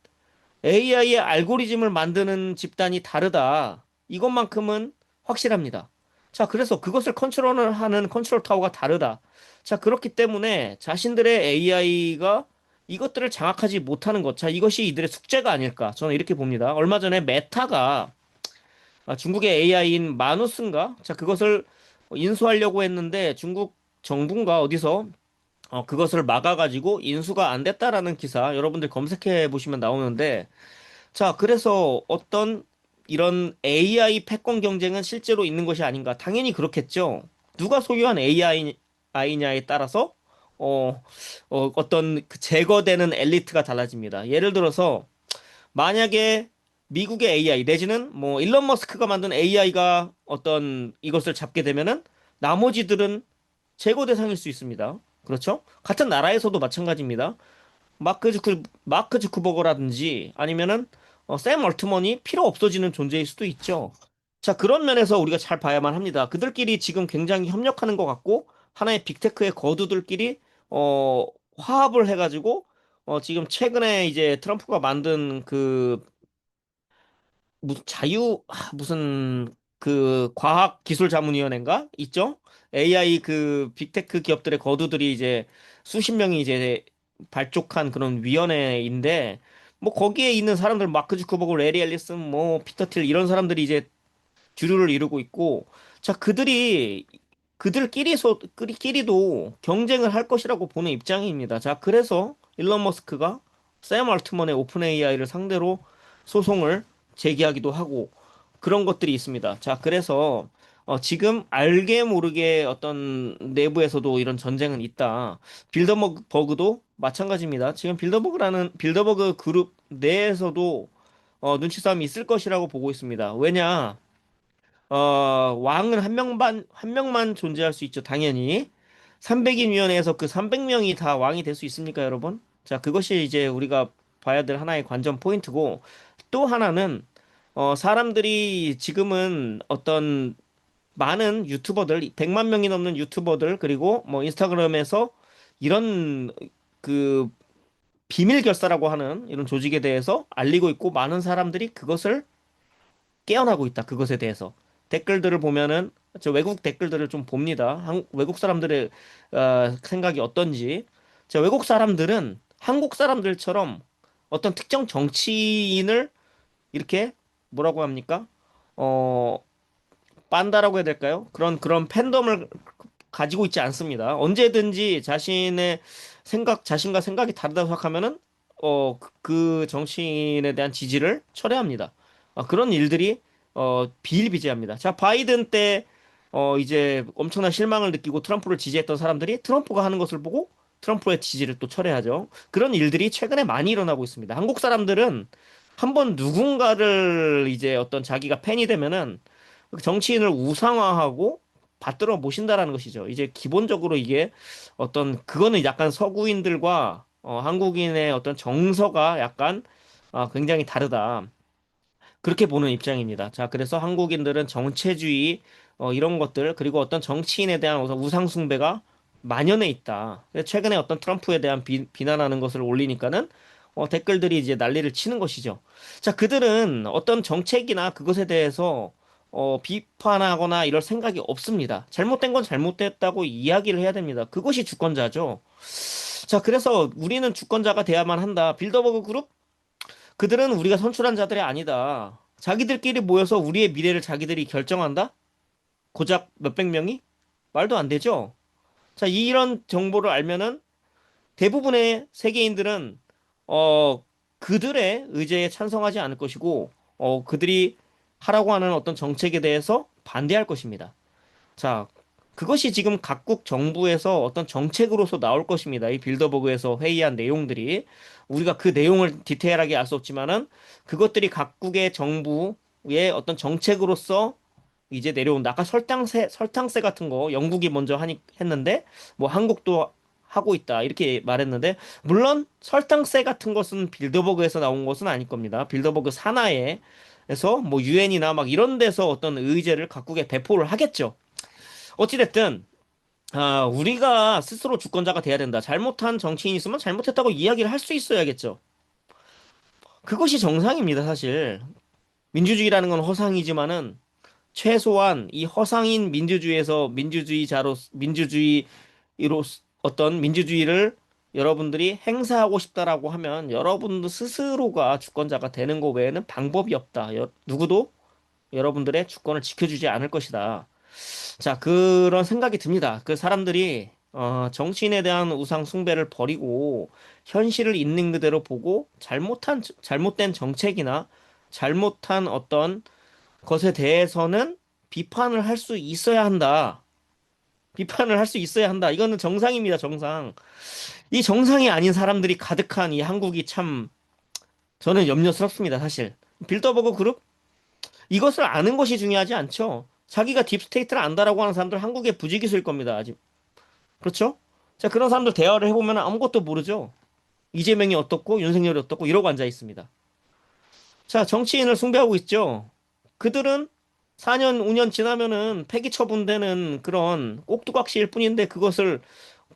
AI의 알고리즘을 만드는 집단이 다르다. 이것만큼은 확실합니다. 자, 그래서 그것을 컨트롤을 하는 컨트롤 타워가 다르다. 자, 그렇기 때문에 자신들의 AI가 이것들을 장악하지 못하는 것. 자, 이것이 이들의 숙제가 아닐까. 저는 이렇게 봅니다. 얼마 전에 메타가 중국의 AI인 마누스인가? 자, 그것을 인수하려고 했는데 중국 정부인가 어디서 그것을 막아가지고 인수가 안 됐다라는 기사 여러분들 검색해 보시면 나오는데 자, 그래서 어떤 이런 AI 패권 경쟁은 실제로 있는 것이 아닌가? 당연히 그렇겠죠. 누가 소유한 AI냐에 따라서 어떤 그 제거되는 엘리트가 달라집니다. 예를 들어서 만약에 미국의 AI 내지는 뭐 일론 머스크가 만든 AI가 어떤 이것을 잡게 되면은 나머지들은 제거 대상일 수 있습니다. 그렇죠? 같은 나라에서도 마찬가지입니다. 마크 주크버거라든지 아니면은 샘 얼트먼이 필요 없어지는 존재일 수도 있죠. 자, 그런 면에서 우리가 잘 봐야만 합니다. 그들끼리 지금 굉장히 협력하는 것 같고 하나의 빅테크의 거두들끼리 어, 화합을 해가지고 지금 최근에 이제 트럼프가 만든 그 무슨 무슨 그 과학기술자문위원회인가 있죠? AI 그 빅테크 기업들의 거두들이 이제 수십 명이 이제 발족한 그런 위원회인데, 뭐 거기에 있는 사람들 마크 주커버그, 레리 앨리슨, 뭐 피터 틸 이런 사람들이 이제 주류를 이루고 있고, 자, 그들끼리도 경쟁을 할 것이라고 보는 입장입니다. 자, 그래서 일론 머스크가 샘 알트먼의 오픈 AI를 상대로 소송을 제기하기도 하고 그런 것들이 있습니다. 자, 그래서 지금 알게 모르게 어떤 내부에서도 이런 전쟁은 있다. 빌더버그도 마찬가지입니다. 지금 빌더버그 그룹 내에서도 눈치 싸움이 있을 것이라고 보고 있습니다. 왜냐? 왕은 한 명만 존재할 수 있죠, 당연히. 300인 위원회에서 그 300명이 다 왕이 될 수 있습니까, 여러분? 자, 그것이 이제 우리가 봐야 될 하나의 관전 포인트고, 또 하나는, 사람들이 지금은 어떤 많은 유튜버들, 100만 명이 넘는 유튜버들, 그리고 뭐 인스타그램에서 이런 그 비밀 결사라고 하는 이런 조직에 대해서 알리고 있고, 많은 사람들이 그것을 깨어나고 있다. 그것에 대해서. 댓글들을 보면은 저 외국 댓글들을 좀 봅니다. 외국 사람들의 생각이 어떤지. 자, 외국 사람들은 한국 사람들처럼 어떤 특정 정치인을 이렇게 뭐라고 합니까? 어, 빤다라고 해야 될까요? 그런 팬덤을 가지고 있지 않습니다. 언제든지 자신과 생각이 다르다고 생각하면은 그 정치인에 대한 지지를 철회합니다. 그런 일들이 비일비재합니다. 자, 바이든 때 이제 엄청난 실망을 느끼고 트럼프를 지지했던 사람들이 트럼프가 하는 것을 보고 트럼프의 지지를 또 철회하죠. 그런 일들이 최근에 많이 일어나고 있습니다. 한국 사람들은 한번 누군가를 이제 어떤 자기가 팬이 되면은 정치인을 우상화하고 받들어 모신다라는 것이죠. 이제 기본적으로 이게 그거는 약간 서구인들과 한국인의 어떤 정서가 약간 굉장히 다르다. 그렇게 보는 입장입니다. 자, 그래서 한국인들은 정체주의, 이런 것들, 그리고 어떤 정치인에 대한 어떤 우상숭배가 만연해 있다. 최근에 어떤 트럼프에 대한 비난하는 것을 올리니까는 댓글들이 이제 난리를 치는 것이죠. 자, 그들은 어떤 정책이나 그것에 대해서 비판하거나 이럴 생각이 없습니다. 잘못된 건 잘못됐다고 이야기를 해야 됩니다. 그것이 주권자죠. 자, 그래서 우리는 주권자가 돼야만 한다. 빌더버그 그룹? 그들은 우리가 선출한 자들이 아니다. 자기들끼리 모여서 우리의 미래를 자기들이 결정한다? 고작 몇백 명이? 말도 안 되죠? 자, 이런 정보를 알면은 대부분의 세계인들은, 그들의 의제에 찬성하지 않을 것이고, 그들이 하라고 하는 어떤 정책에 대해서 반대할 것입니다. 자, 그것이 지금 각국 정부에서 어떤 정책으로서 나올 것입니다. 이 빌더버그에서 회의한 내용들이. 우리가 그 내용을 디테일하게 알 수 없지만은 그것들이 각국의 정부의 어떤 정책으로서 이제 내려온다. 아까 설탕세 같은 거 영국이 먼저 했는데 뭐 한국도 하고 있다. 이렇게 말했는데 물론 설탕세 같은 것은 빌더버그에서 나온 것은 아닐 겁니다. 빌더버그 산하에서 뭐 유엔이나 막 이런 데서 어떤 의제를 각국에 배포를 하겠죠. 어찌됐든 우리가 스스로 주권자가 돼야 된다. 잘못한 정치인이 있으면 잘못했다고 이야기를 할 수 있어야겠죠. 그것이 정상입니다, 사실. 민주주의라는 건 허상이지만은 최소한 이 허상인 민주주의로 어떤 민주주의를 여러분들이 행사하고 싶다라고 하면 여러분들 스스로가 주권자가 되는 것 외에는 방법이 없다. 누구도 여러분들의 주권을 지켜주지 않을 것이다. 자, 그런 생각이 듭니다. 그 사람들이 정치인에 대한 우상 숭배를 버리고 현실을 있는 그대로 보고 잘못된 정책이나 잘못한 어떤 것에 대해서는 비판을 할 수 있어야 한다. 비판을 할 수 있어야 한다. 이거는 정상입니다, 정상. 이 정상이 아닌 사람들이 가득한 이 한국이 참 저는 염려스럽습니다, 사실. 빌더버그 그룹? 이것을 아는 것이 중요하지 않죠. 자기가 딥스테이트를 안다라고 하는 사람들 한국의 부지기수일 겁니다, 아직. 그렇죠? 자, 그런 사람들 대화를 해보면 아무것도 모르죠. 이재명이 어떻고 윤석열이 어떻고 이러고 앉아 있습니다. 자, 정치인을 숭배하고 있죠. 그들은 4년, 5년 지나면은 폐기 처분되는 그런 꼭두각시일 뿐인데 그것을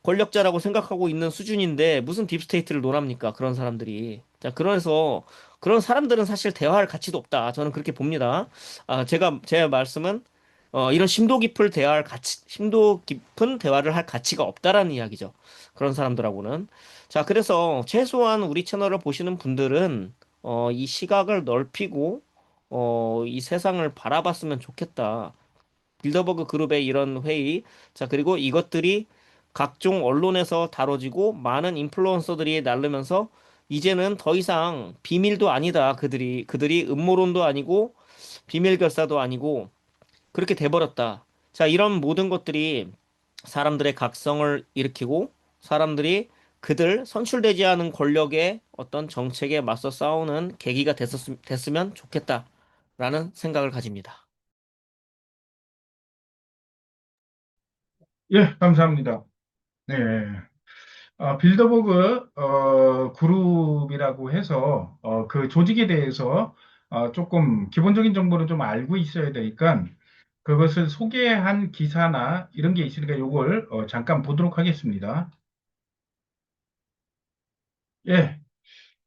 권력자라고 생각하고 있는 수준인데 무슨 딥스테이트를 논합니까? 그런 사람들이. 자, 그래서 그런 사람들은 사실 대화할 가치도 없다. 저는 그렇게 봅니다. 제 말씀은 이런 심도 깊은 대화를 할 가치가 없다라는 이야기죠. 그런 사람들하고는. 자, 그래서 최소한 우리 채널을 보시는 분들은 이 시각을 넓히고 이 세상을 바라봤으면 좋겠다. 빌더버그 그룹의 이런 회의, 자, 그리고 이것들이 각종 언론에서 다뤄지고 많은 인플루언서들이 날르면서 이제는 더 이상 비밀도 아니다. 그들이 음모론도 아니고 비밀 결사도 아니고 그렇게 돼버렸다. 자, 이런 모든 것들이 사람들의 각성을 일으키고 사람들이 그들 선출되지 않은 권력의 어떤 정책에 맞서 싸우는 계기가 됐으면 좋겠다라는 생각을 가집니다. 예, 감사합니다. 네. 빌더버그 그룹이라고 해서 그 조직에 대해서 조금 기본적인 정보를 좀 알고 있어야 되니까 그것을 소개한 기사나 이런 게 있으니까 요걸 잠깐 보도록 하겠습니다. 예,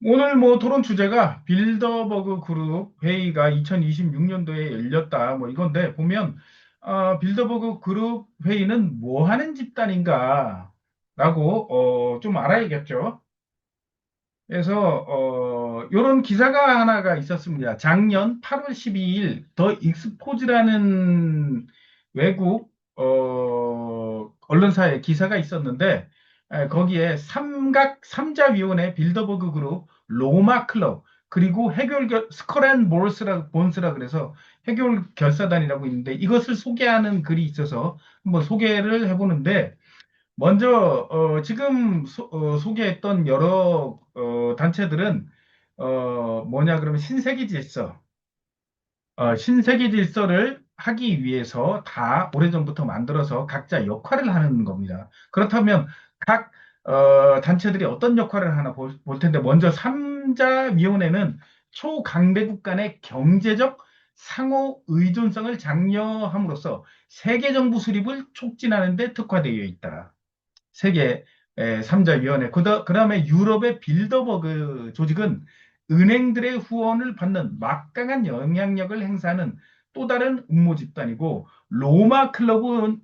오늘 뭐 토론 주제가 빌더버그 그룹 회의가 2026년도에 열렸다 뭐 이건데 보면 빌더버그 그룹 회의는 뭐 하는 집단인가 라고 좀 알아야겠죠. 그래서 이런 기사가 하나가 있었습니다. 작년 8월 12일 더 익스포즈라는 외국 언론사의 기사가 있었는데 거기에 삼자위원회 빌더버그 그룹 로마 클럽 그리고 스컬 앤 본스라 그래서 해결 결사단이라고 있는데 이것을 소개하는 글이 있어서 한번 소개를 해보는데 먼저 지금 소개했던 여러 단체들은 뭐냐 그러면 신세계 질서, 신세계 질서를 하기 위해서 다 오래전부터 만들어서 각자 역할을 하는 겁니다. 그렇다면 각 단체들이 어떤 역할을 하나 볼 텐데 먼저 삼자위원회는 초강대국 간의 경제적 상호 의존성을 장려함으로써 세계 정부 수립을 촉진하는 데 특화되어 있다. 세계 3자위원회, 그다음에 유럽의 빌더버그 조직은 은행들의 후원을 받는 막강한 영향력을 행사하는 또 다른 음모 집단이고, 로마 클럽은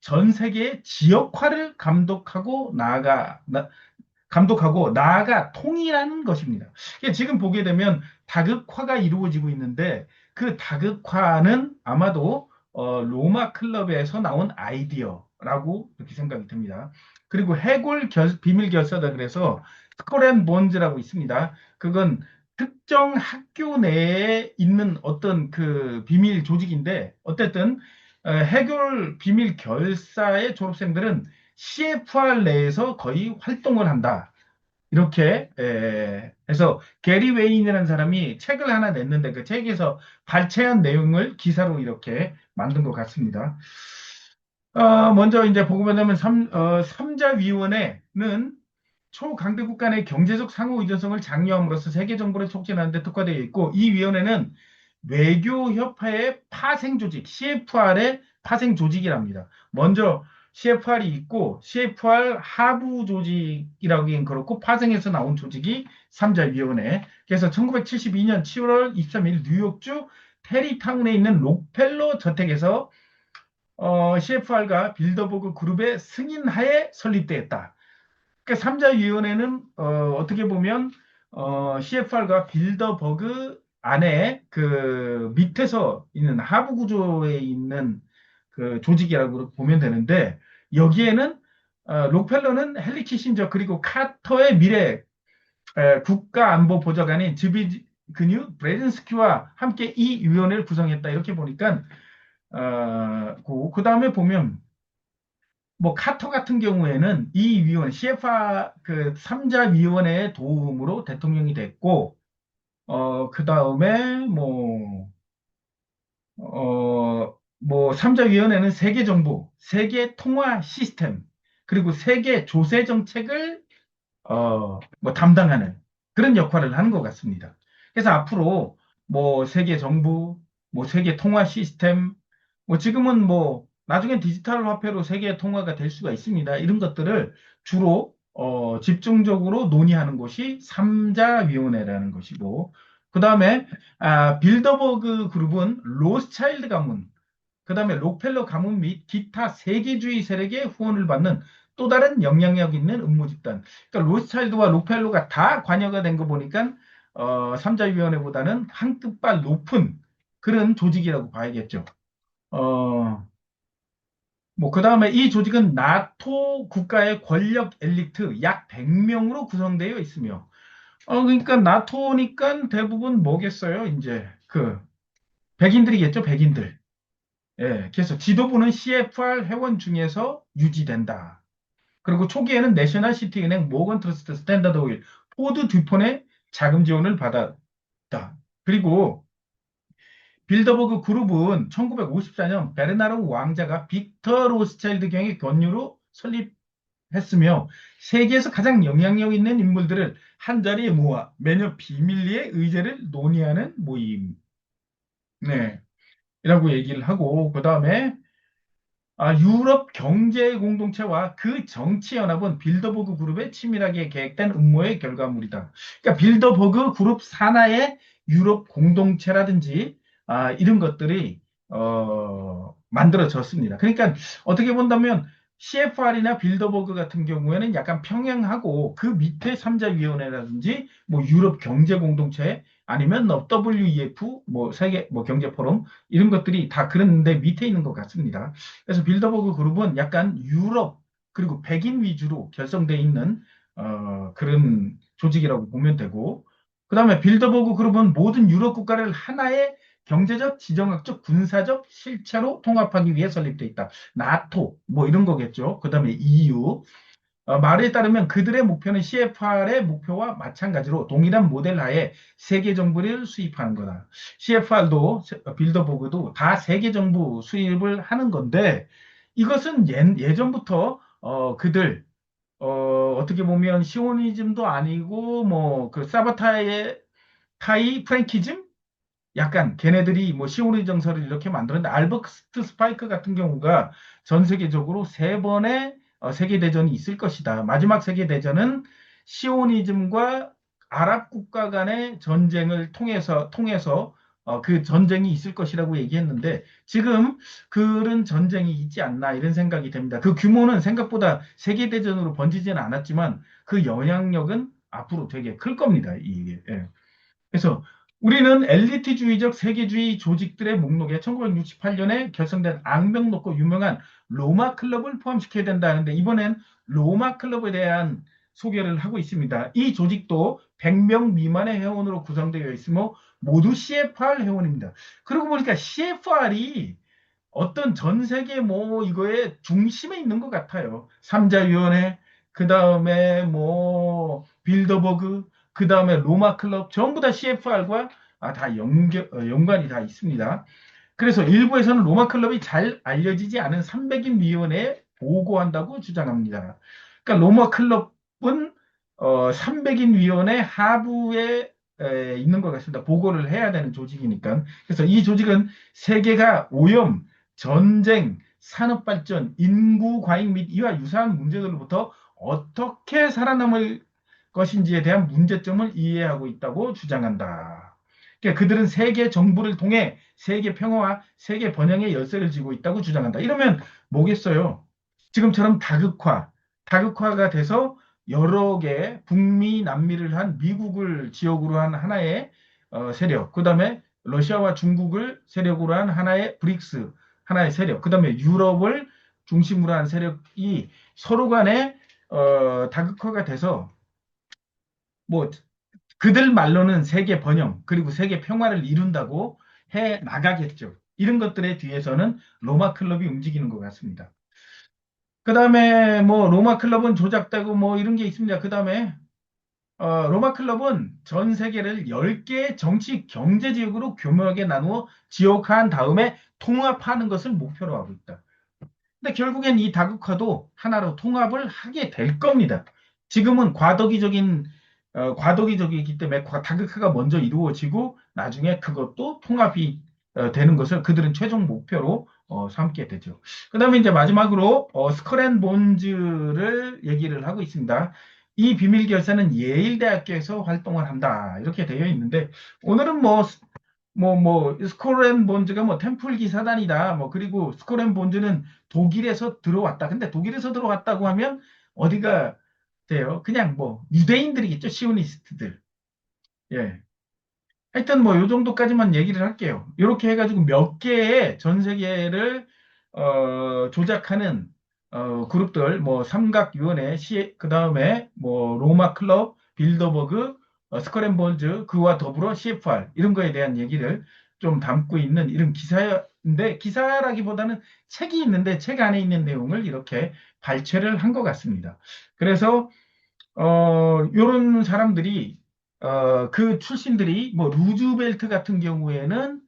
전 세계의 지역화를 감독하고 나아가 통일하는 것입니다. 지금 보게 되면 다극화가 이루어지고 있는데 그 다극화는 아마도 로마 클럽에서 나온 아이디어라고 이렇게 생각이 듭니다. 그리고 비밀 결사다 그래서 스콜앤본즈라고 있습니다. 그건 특정 학교 내에 있는 어떤 그 비밀 조직인데 어쨌든 해골 비밀 결사의 졸업생들은 CFR 내에서 거의 활동을 한다. 이렇게 해서 게리 웨인이라는 사람이 책을 하나 냈는데 그 책에서 발췌한 내용을 기사로 이렇게 만든 것 같습니다. 먼저 이제 보고 보면 삼자위원회는 초강대국 간의 경제적 상호 의존성을 장려함으로써 세계 정보를 촉진하는 데 특화되어 있고 이 위원회는 외교협회의 파생 조직, CFR의 파생 조직이랍니다. 먼저 CFR이 있고 CFR 하부 조직이라고 하긴 그렇고 파생해서 나온 조직이 삼자위원회. 그래서 1972년 7월 23일 뉴욕주 테리타운에 있는 록펠러 저택에서 CFR과 빌더버그 그룹의 승인하에 설립되었다. 그러니까 삼자위원회는 떻게 보면 CFR과 빌더버그 안에 그 밑에서 있는 하부 구조에 있는 그 조직이라고 보면 되는데 여기에는 록펠러는 헨리 키신저 그리고 카터의 미래 국가안보보좌관인 즈비그뉴 브레진스키와 함께 이 위원회를 구성했다. 이렇게 보니까 그 다음에 보면 뭐 카터 같은 경우에는 이 위원 CFR 그 3자위원회의 도움으로 대통령이 됐고 그다음에 뭐 3자위원회는 세계 정부, 세계 통화 시스템, 그리고 세계 조세 정책을 뭐 담당하는 그런 역할을 하는 것 같습니다. 그래서 앞으로 뭐 세계 정부, 뭐 세계 통화 시스템, 뭐 지금은 뭐 나중에 디지털 화폐로 세계 통화가 될 수가 있습니다. 이런 것들을 주로 집중적으로 논의하는 곳이 삼자위원회라는 것이고, 그 다음에 빌더버그 그룹은 로스차일드 가문, 그 다음에 록펠러 가문 및 기타 세계주의 세력의 후원을 받는 또 다른 영향력 있는 음모 집단. 그러니까 로스차일드와 록펠러가 다 관여가 된 거 보니까 삼자위원회보다는 한 끗발 높은 그런 조직이라고 봐야겠죠. 어, 뭐, 그 다음에 이 조직은 나토 국가의 권력 엘리트 약 100명으로 구성되어 있으며, 그러니까 나토니까 대부분 뭐겠어요? 이제 백인들이겠죠, 백인들. 예, 그래서 지도부는 CFR 회원 중에서 유지된다. 그리고 초기에는 내셔널 시티 은행, 모건 트러스트, 스탠다드 오일, 포드 듀폰의 자금 지원을 받았다. 그리고 빌더버그 그룹은 1954년 베르나르 왕자가 빅터 로스차일드 경의 권유로 설립했으며 세계에서 가장 영향력 있는 인물들을 한 자리에 모아 매년 비밀리에 의제를 논의하는 모임. 네. 이라고 얘기를 하고, 그 다음에 유럽 경제 공동체와 그 정치 연합은 빌더버그 그룹의 치밀하게 계획된 음모의 결과물이다. 그러니까 빌더버그 그룹 산하의 유럽 공동체라든지 이런 것들이 만들어졌습니다. 그러니까 어떻게 본다면 CFR이나 빌더버그 같은 경우에는 약간 평행하고 그 밑에 삼자위원회라든지 뭐 유럽 경제 공동체 아니면 WEF 뭐 세계 뭐 경제 포럼 이런 것들이 다 그런데 밑에 있는 것 같습니다. 그래서 빌더버그 그룹은 약간 유럽 그리고 백인 위주로 결성되어 있는 그런 조직이라고 보면 되고 그다음에 빌더버그 그룹은 모든 유럽 국가를 하나의 경제적, 지정학적, 군사적 실체로 통합하기 위해 설립되어 있다. 나토 뭐 이런 거겠죠. 그다음에 EU 말에 따르면 그들의 목표는 CFR의 목표와 마찬가지로 동일한 모델 하에 세계 정부를 수입하는 거다. CFR도 빌더버그도 다 세계 정부 수입을 하는 건데 이것은 예전부터 그들 어떻게 보면 시오니즘도 아니고 뭐 그 사바타의 타이 프랭키즘 약간 걔네들이 뭐 시오니 정서를 이렇게 만들었는데 알버트 스파이크 같은 경우가 전 세계적으로 세 번의 세계 대전이 있을 것이다. 마지막 세계 대전은 시오니즘과 아랍 국가 간의 전쟁을 통해서 그 전쟁이 있을 것이라고 얘기했는데 지금 그런 전쟁이 있지 않나 이런 생각이 됩니다. 그 규모는 생각보다 세계 대전으로 번지지는 않았지만 그 영향력은 앞으로 되게 클 겁니다. 이게. 예. 그래서 우리는 엘리트주의적 세계주의 조직들의 목록에 1968년에 결성된 악명 높고 유명한 로마 클럽을 포함시켜야 된다 하는데 이번엔 로마 클럽에 대한 소개를 하고 있습니다. 이 조직도 100명 미만의 회원으로 구성되어 있으며 모두 CFR 회원입니다. 그러고 보니까 CFR이 어떤 전 세계 뭐 이거의 중심에 있는 것 같아요. 삼자위원회, 그 다음에 뭐 빌더버그, 그 다음에 로마 클럽 전부 다 CFR과 다 연관이 다 있습니다. 그래서 일부에서는 로마 클럽이 잘 알려지지 않은 300인 위원회에 보고한다고 주장합니다. 그러니까 로마 클럽은 300인 위원회 하부에 있는 것 같습니다. 보고를 해야 되는 조직이니까. 그래서 이 조직은 세계가 오염, 전쟁, 산업 발전, 인구 과잉 및 이와 유사한 문제들로부터 어떻게 살아남을 것인지에 대한 문제점을 이해하고 있다고 주장한다. 그러니까 그들은 세계 정부를 통해 세계 평화와 세계 번영의 열쇠를 쥐고 있다고 주장한다. 이러면 뭐겠어요? 지금처럼 다극화가 돼서 여러 개 북미, 남미를 한 미국을 지역으로 한 하나의 세력, 그 다음에 러시아와 중국을 세력으로 한 하나의 브릭스, 하나의 세력, 그 다음에 유럽을 중심으로 한 세력이 서로 간에 다극화가 돼서 뭐 그들 말로는 세계 번영 그리고 세계 평화를 이룬다고 해 나가겠죠. 이런 것들의 뒤에서는 로마 클럽이 움직이는 것 같습니다. 그 다음에 뭐 로마 클럽은 조작되고 뭐 이런 게 있습니다. 그 다음에 로마 클럽은 전 세계를 10개의 정치 경제 지역으로 교묘하게 나누어 지역화한 다음에 통합하는 것을 목표로 하고 있다. 근데 결국엔 이 다국화도 하나로 통합을 하게 될 겁니다. 지금은 과도기적이기 때문에 다국화가 먼저 이루어지고 나중에 그것도 통합이 되는 것을 그들은 최종 목표로 삼게 되죠. 그 다음에 이제 마지막으로 스컬 앤 본즈를 얘기를 하고 있습니다. 이 비밀 결사는 예일 대학교에서 활동을 한다. 이렇게 되어 있는데 오늘은 스콜 앤 본즈가 템플 기사단이다. 그리고 스콜 앤 본즈는 독일에서 들어왔다. 근데 독일에서 들어왔다고 하면 어디가 돼요? 그냥 유대인들이겠죠. 시오니스트들. 예. 하여튼 요 정도까지만 얘기를 할게요. 이렇게 해가지고 몇 개의 전 세계를 조작하는 그룹들, 삼각위원회, 그 다음에 로마 클럽, 빌더버그, 스커렌볼즈, 그와 더불어 CFR 이런 거에 대한 얘기를 좀 담고 있는 이런 기사인데 기사라기보다는 책이 있는데 책 안에 있는 내용을 이렇게 발췌를 한 것 같습니다. 그래서 요런 사람들이, 그 출신들이, 루즈벨트 같은 경우에는,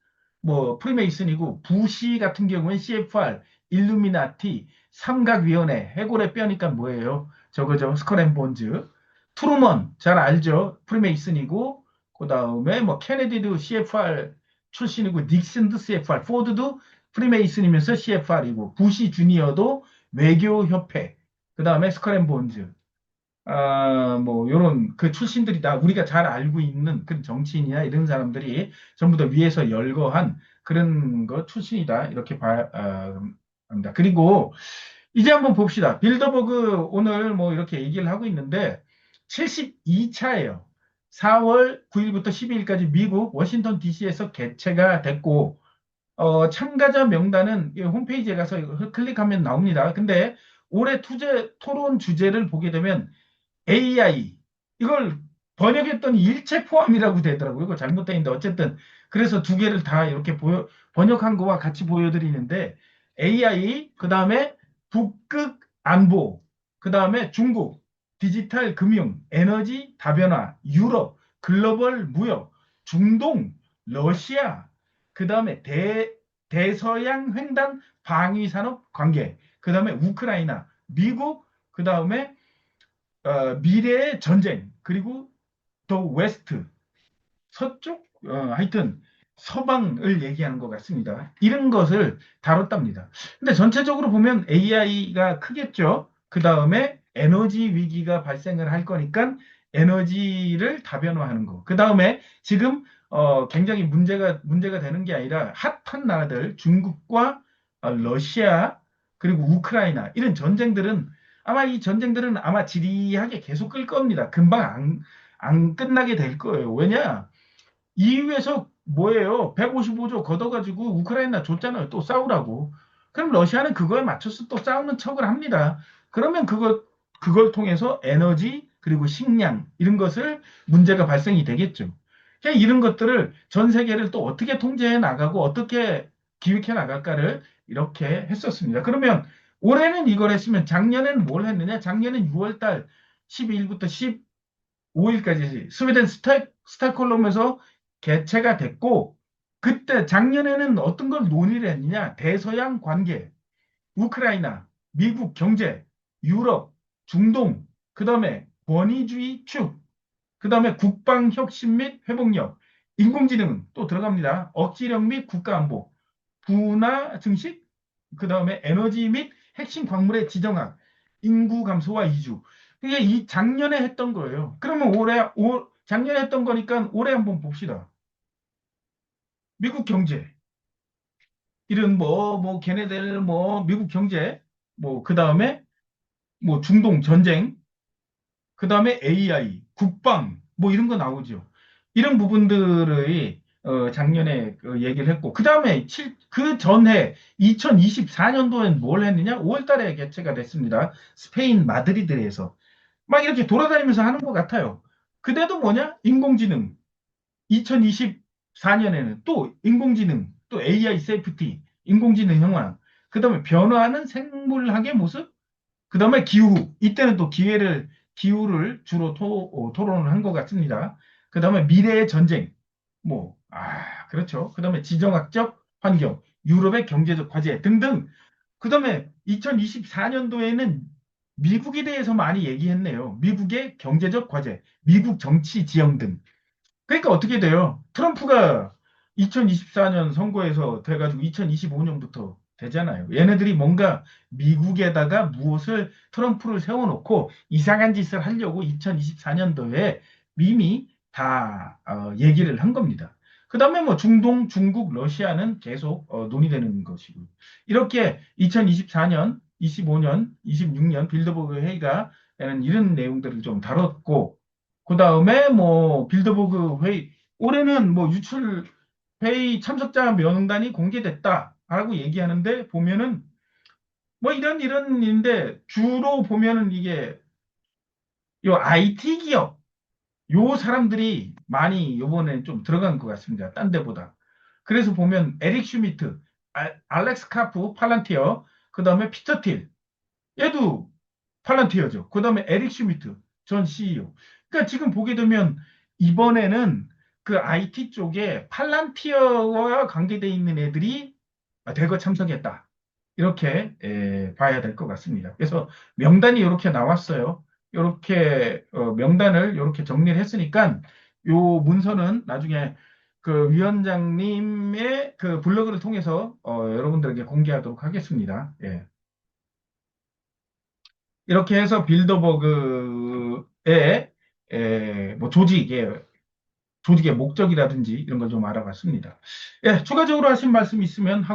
프리메이슨이고, 부시 같은 경우에는 CFR, 일루미나티, 삼각위원회, 해골의 뼈니까 뭐예요? 저거죠. 스컬앤본즈. 트루먼, 잘 알죠? 프리메이슨이고, 그 다음에 케네디도 CFR 출신이고, 닉슨도 CFR, 포드도 프리메이슨이면서 CFR이고, 부시 주니어도 외교협회, 그 다음에 스컬앤본즈. 요런 그 출신들이다. 우리가 잘 알고 있는 그런 정치인이나 이런 사람들이 전부 다 위에서 열거한 그런 거 출신이다. 이렇게 합니다. 그리고 이제 한번 봅시다. 빌더버그 오늘 이렇게 얘기를 하고 있는데 72차예요. 4월 9일부터 12일까지 미국 워싱턴 DC에서 개최가 됐고, 참가자 명단은 이 홈페이지에 가서 클릭하면 나옵니다. 근데 올해 토론 주제를 보게 되면 AI 이걸 번역했더니 일체 포함이라고 되더라고요. 이거 잘못돼 있는데 어쨌든 그래서 두 개를 다 이렇게 번역한 거와 같이 보여드리는데 AI 그다음에 북극 안보 그다음에 중국 디지털 금융 에너지 다변화 유럽 글로벌 무역 중동 러시아 그다음에 대서양 횡단 방위 산업 관계 그다음에 우크라이나 미국 그다음에 미래의 전쟁, 그리고 더 웨스트, 서쪽, 하여튼 서방을 얘기하는 것 같습니다. 이런 것을 다뤘답니다. 근데 전체적으로 보면 AI가 크겠죠. 그 다음에 에너지 위기가 발생을 할 거니까 에너지를 다변화하는 거. 그 다음에 지금 굉장히 문제가 되는 게 아니라 핫한 나라들 중국과 러시아 그리고 우크라이나 이런 전쟁들은 아마 이 전쟁들은 아마 지리하게 계속 끌 겁니다. 금방 안 끝나게 될 거예요. 왜냐? EU에서 뭐예요? 155조 걷어가지고 우크라이나 줬잖아요. 또 싸우라고. 그럼 러시아는 그거에 맞춰서 또 싸우는 척을 합니다. 그러면 그걸 통해서 에너지, 그리고 식량, 이런 것을 문제가 발생이 되겠죠. 그냥 이런 것들을 전 세계를 또 어떻게 통제해 나가고 어떻게 기획해 나갈까를 이렇게 했었습니다. 그러면 올해는 이걸 했으면 작년에는 뭘 했느냐? 작년엔 6월 달 12일부터 5일까지 스웨덴 스톡홀름에서 개최가 됐고, 그때 작년에는 어떤 걸 논의를 했느냐? 대서양 관계, 우크라이나, 미국 경제, 유럽, 중동, 그 다음에 권위주의 축, 그 다음에 국방혁신 및 회복력, 인공지능 또 들어갑니다. 억지력 및 국가안보, 분화 증식, 그 다음에 에너지 및 핵심 광물의 지정학, 인구 감소와 이주. 이게 이 작년에 했던 거예요. 그러면 작년에 했던 거니까 올해 한번 봅시다. 미국 경제, 이런 걔네들 미국 경제, 그 다음에 중동 전쟁, 그 다음에 AI, 국방, 이런 거 나오죠. 이런 부분들의 작년에 그 얘기를 했고, 그 다음에 그 전해 2024년도엔 뭘 했느냐? 5월 달에 개최가 됐습니다. 스페인 마드리드에서. 막 이렇게 돌아다니면서 하는 것 같아요. 그때도 뭐냐? 인공지능. 2024년에는 또 인공지능, 또 AI 세이프티, 인공지능 형황, 그 다음에 변화하는 생물학의 모습, 그 다음에 기후. 이때는 또 기후를 주로 토론을 한 것 같습니다. 그 다음에 미래의 전쟁. 그렇죠. 그 다음에 지정학적 환경, 유럽의 경제적 과제 등등. 그 다음에 2024년도에는 미국에 대해서 많이 얘기했네요. 미국의 경제적 과제, 미국 정치 지형 등. 그러니까 어떻게 돼요? 트럼프가 2024년 선거에서 돼가지고 2025년부터 되잖아요. 얘네들이 뭔가 미국에다가 무엇을 트럼프를 세워놓고 이상한 짓을 하려고 2024년도에 이미 다 얘기를 한 겁니다. 그 다음에 뭐 중동, 중국, 러시아는 계속 논의되는 것이고 이렇게 2024년, 25년, 26년 빌드버그 회의가 이런 내용들을 좀 다뤘고 그 다음에 뭐 빌드버그 회의 올해는 뭐 유출 회의 참석자 명단이 공개됐다라고 얘기하는데 보면은 뭐 이런 일인데 주로 보면은 이게 요 IT 기업 요 사람들이 많이 요번에 좀 들어간 것 같습니다. 딴 데보다. 그래서 보면 에릭 슈미트, 알렉스 카프, 팔란티어, 그 다음에 피터 틸 얘도 팔란티어죠. 그 다음에 에릭 슈미트 전 CEO. 그러니까 지금 보게 되면 이번에는 그 IT 쪽에 팔란티어와 관계돼 있는 애들이 대거 참석했다. 이렇게 봐야 될 것 같습니다. 그래서 명단이 이렇게 나왔어요. 이렇게 명단을 이렇게 정리를 했으니까 요 문서는 나중에 그 위원장님의 그 블로그를 통해서 여러분들에게 공개하도록 하겠습니다. 예. 이렇게 해서 빌더버그의 뭐 조직의 목적이라든지 이런 걸 좀 알아봤습니다. 예, 추가적으로 하신 말씀 있으면